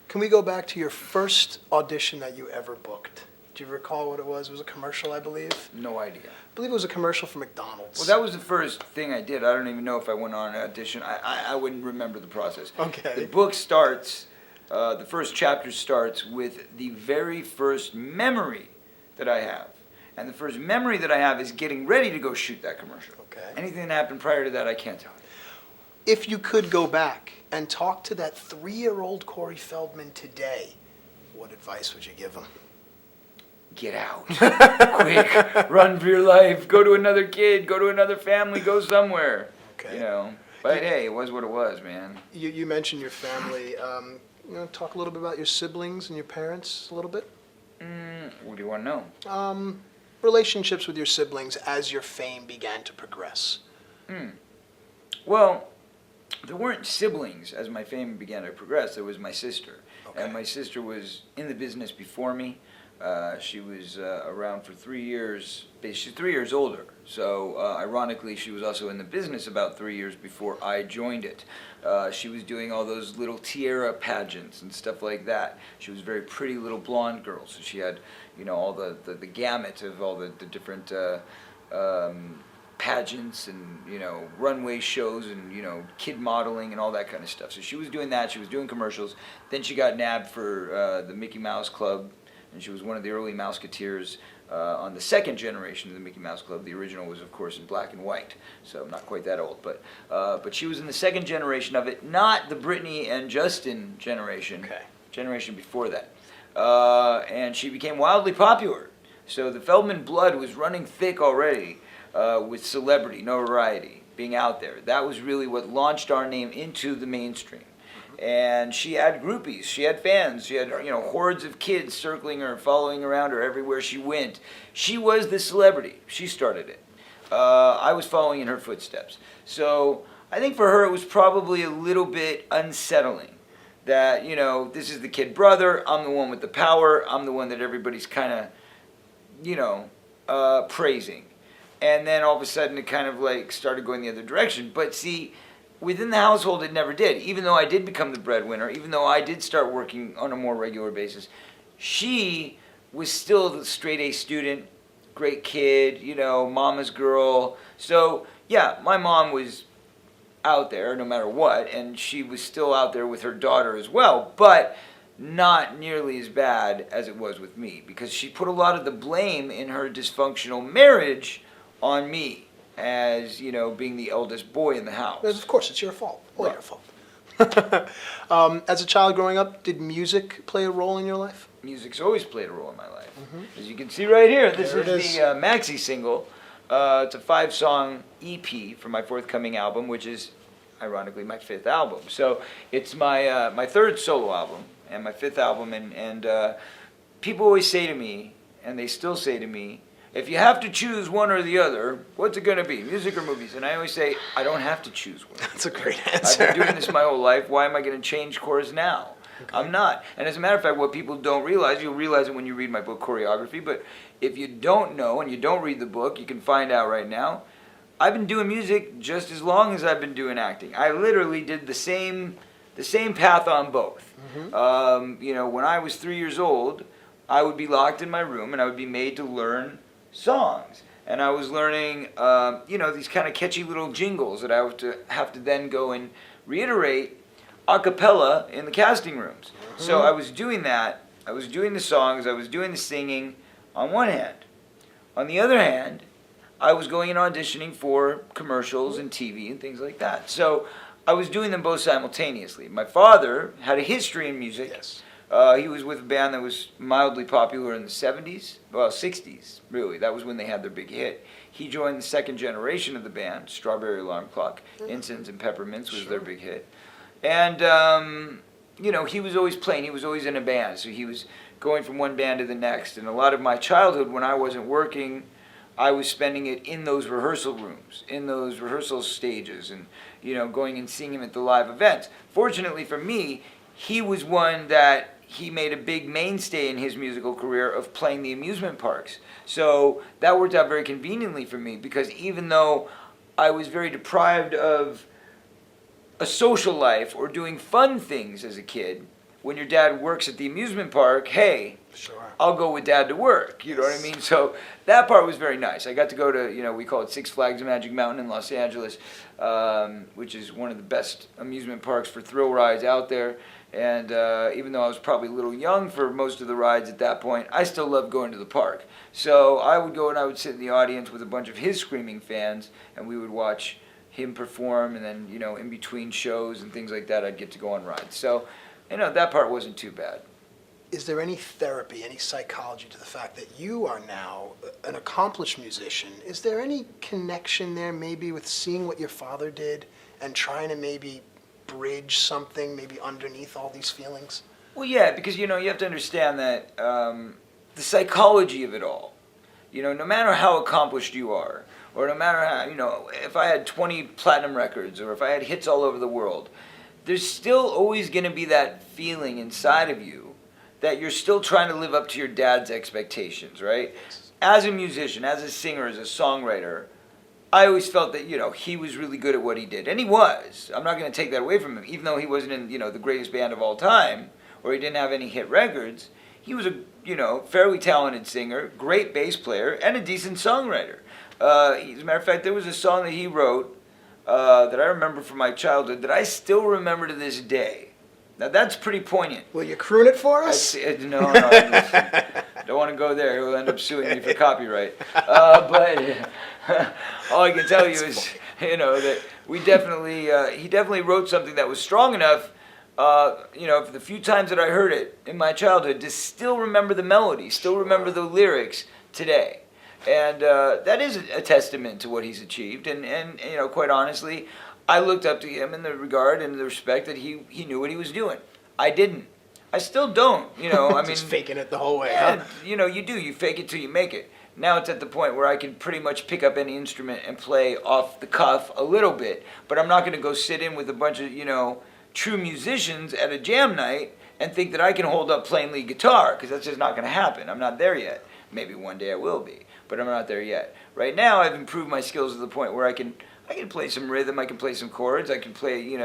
Can we go back to your first audition that you ever booked? Do you recall what it was? It was a commercial, I believe. No idea. I believe it was a commercial for McDonald's. Well, that was the first thing I did. I don't even know if I went on an audition. I wouldn't remember the process. Okay. The book starts, the first chapter starts with the very first memory that I have. And the first memory that I have is getting ready to go shoot that commercial. Okay. Anything that happened prior to that, I can't tell you. If you could go back and talk to that 3-year-old Corey Feldman today, what advice would you give him? Get out. Quick. Run for your life. Go to another kid. Go to another family. Go somewhere. Okay. You know. But hey, it was what it was, man. You mentioned your family. Talk a little bit about your siblings and your parents a little bit. What do you want to know? Relationships with your siblings as your fame began to progress. Well, there weren't siblings as my fame began to progress. There was my sister. Okay. And my sister was in the business before me. She was around for 3 years. She's 3 years older. So ironically, she was also in the business about 3 years before I joined it. She was doing all those little tiara pageants and stuff like that. She was a very pretty little blonde girl. So she had, all the gamut of all the different pageants and, runway shows and, kid modeling and all that kind of stuff. So she was doing that. She was doing commercials. Then she got nabbed for the Mickey Mouse Club. And she was one of the early Mouseketeers on the second generation of the Mickey Mouse Club. The original was, of course, in black and white, so I'm not quite that old. But she was in the second generation of it, not the Britney and Justin generation, generation before that. And she became wildly popular. So the Feldman blood was running thick already with celebrity, notoriety, being out there. That was really what launched our name into the mainstream. And she had groupies, she had fans, she had hordes of kids circling her, following around her everywhere she went. She was the celebrity. She started it. I was following in her footsteps. So I think for her it was probably a little bit unsettling that, this is the kid brother, I'm the one with the power, I'm the one that everybody's kind of, praising. And then all of a sudden it kind of like started going the other direction. But see, within the household, it never did. Even though I did become the breadwinner, even though I did start working on a more regular basis, she was still the straight A student, great kid, mama's girl. So, yeah, my mom was out there no matter what, and she was still out there with her daughter as well, but not nearly as bad as it was with me, because she put a lot of the blame in her dysfunctional marriage on me. As, being the eldest boy in the house. Of course, it's your fault. All Right. your fault. As a child growing up, did music play a role in your life? Music's always played a role in my life. As you can see right here, this There it is is. the maxi single. It's a 5-song EP for my forthcoming album, which is, ironically, my 5th album. So it's my my 3rd solo album and my 5th album. And people always say to me, and they still say to me, if you have to choose one or the other, what's it going to be, music or movies? And I always say, I don't have to choose one. That's a great answer. I've been doing this my whole life. Why am I going to change course now? Okay. I'm not. And as a matter of fact, what people don't realize, you'll realize it when you read my book, Choreography, but if you don't know and you don't read the book, you can find out right now, I've been doing music just as long as I've been doing acting. I literally did the same path on both. When I was 3 years old, I would be locked in my room and I would be made to learn songs, and I was learning these kind of catchy little jingles that I would have to then go and reiterate a cappella in the casting rooms. So I was doing that. I was doing the songs, I was doing the singing on one hand. On the other hand, I was going and auditioning for commercials and TV and things like that. So I was doing them both simultaneously. My father had a history in music. Yes. He was with a band that was mildly popular in the 70s, well, 60s, really. That was when they had their big hit. He joined the second generation of the band, Strawberry Alarm Clock. Incense and Peppermints was their big hit. And, he was always playing. He was always in a band, so he was going from one band to the next. And a lot of my childhood, when I wasn't working, I was spending it in those rehearsal rooms, in those rehearsal stages, and, going and seeing him at the live events. Fortunately for me, he was one that he made a big mainstay in his musical career of playing the amusement parks. So that worked out very conveniently for me, because even though I was very deprived of a social life or doing fun things as a kid, when your dad works at the amusement park, hey, Sure. I'll go with dad to work. You know what I mean? So that part was very nice. I got to go to, we call it Six Flags Magic Mountain in Los Angeles, which is one of the best amusement parks for thrill rides out there. And even though I was probably a little young for most of the rides at that point, I still loved going to the park. So I would go and I would sit in the audience with a bunch of his screaming fans, and we would watch him perform, and then, in between shows and things like that, I'd get to go on rides. So, that part wasn't too bad. Is there any therapy, any psychology to the fact that you are now an accomplished musician? Is there any connection there maybe with seeing what your father did and trying to maybe bridge something maybe underneath all these feelings? Well, yeah, because, you have to understand that the psychology of it all, no matter how accomplished you are, or no matter how, if I had 20 platinum records or if I had hits all over the world, there's still always going to be that feeling inside of you that you're still trying to live up to your dad's expectations, right? As a musician, as a singer, as a songwriter, I always felt that, he was really good at what he did. And he was. I'm not going to take that away from him. Even though he wasn't in, the greatest band of all time, or he didn't have any hit records, he was a, fairly talented singer, great bass player, and a decent songwriter. As a matter of fact, there was a song that he wrote that I remember from my childhood that I still remember to this day. Now that's pretty poignant. Will you croon it for us? No, listen, don't want to go there. He'll end up suing me for copyright. But all I can tell you is, that we definitely, he definitely wrote something that was strong enough, for the few times that I heard it in my childhood, to still remember the melody, still remember the lyrics today. And that is a testament to what he's achieved. And quite honestly, I looked up to him in the regard and the respect that he knew what he was doing. I didn't. I still don't. Just faking it the whole way. Yeah, Huh? you do. You fake it till you make it. Now it's at the point where I can pretty much pick up any instrument and play off the cuff a little bit. But I'm not going to go sit in with a bunch of, true musicians at a jam night and think that I can hold up playing lead guitar, because that's just not going to happen. I'm not there yet. Maybe one day I will be, but I'm not there yet. Right now I've improved my skills to the point where I can play some rhythm, I can play some chords, I can play,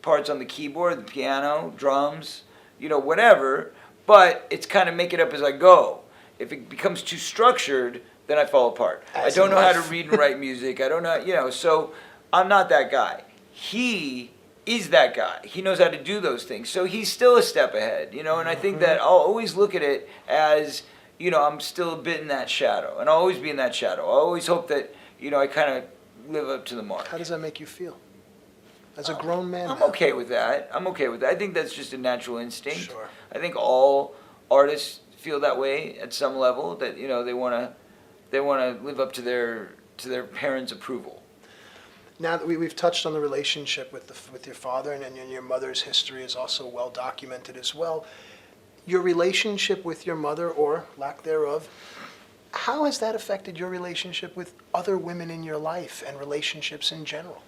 parts on the keyboard, the piano, drums, whatever, but it's kind of make it up as I go. If it becomes too structured, then I fall apart. I don't know how to read and write music. I don't know, so I'm not that guy. He is that guy. He knows how to do those things. So he's still a step ahead, and I think that I'll always look at it as, I'm still a bit in that shadow, and I'll always be in that shadow. I always hope that, I kind of live up to the mark. How does that make you feel? As a grown man? I'm okay with that. I think that's just a natural instinct. Sure. I think all artists feel that way at some level, that, they want to live up to their parents' approval. Now that we've touched on the relationship with your father, and your mother's history is also well documented as well, your relationship with your mother, or lack thereof, how has that affected your relationship with other women in your life and relationships in general?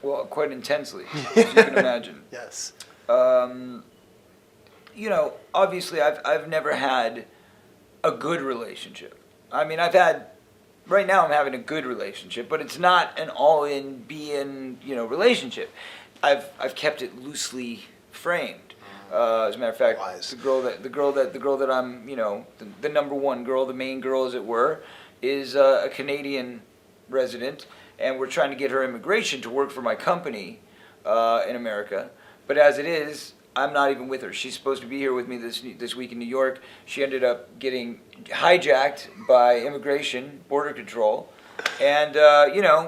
Well, quite intensely, as you can imagine. Yes. Obviously I've never had a good relationship. I mean, right now I'm having a good relationship, but it's not an all-in, be-in, relationship. I've kept it loosely framed. As a matter of fact, Wise. the girl that I'm, the number one girl, the main girl as it were, is a Canadian resident, and we're trying to get her immigration to work for my company in America. But as it is, I'm not even with her. She's supposed to be here with me this week in New York. She ended up getting hijacked by immigration, border control. And,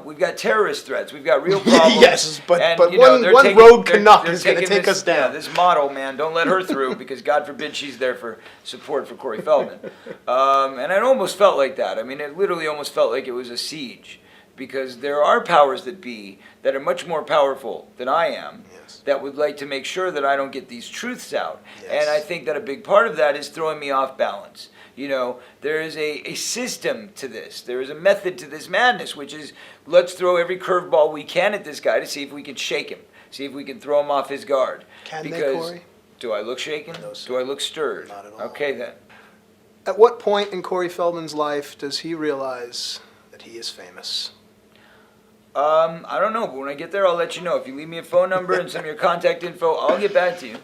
we've got terrorist threats. We've got real problems. Yes, but and, one road Canuck is going to take us down. Yeah, this model, man, don't let her through, because God forbid she's there for support for Corey Feldman. And it almost felt like that. I mean, it literally almost felt like it was a siege, because there are powers that be that are much more powerful than I am, Yes. that would like to make sure that I don't get these truths out. Yes. And I think that a big part of that is throwing me off balance. There is a system to this. There is a method to this madness, which is, let's throw every curveball we can at this guy to see if we can shake him, see if we can throw him off his guard. Can they, because Corey? Do I look shaken? No, sir. Do I look stirred? Not at all. Okay, then. At what point in Corey Feldman's life does he realize that he is famous? I don't know, but when I get there, I'll let you know. If you leave me a phone number and some of your contact info, I'll get back to you.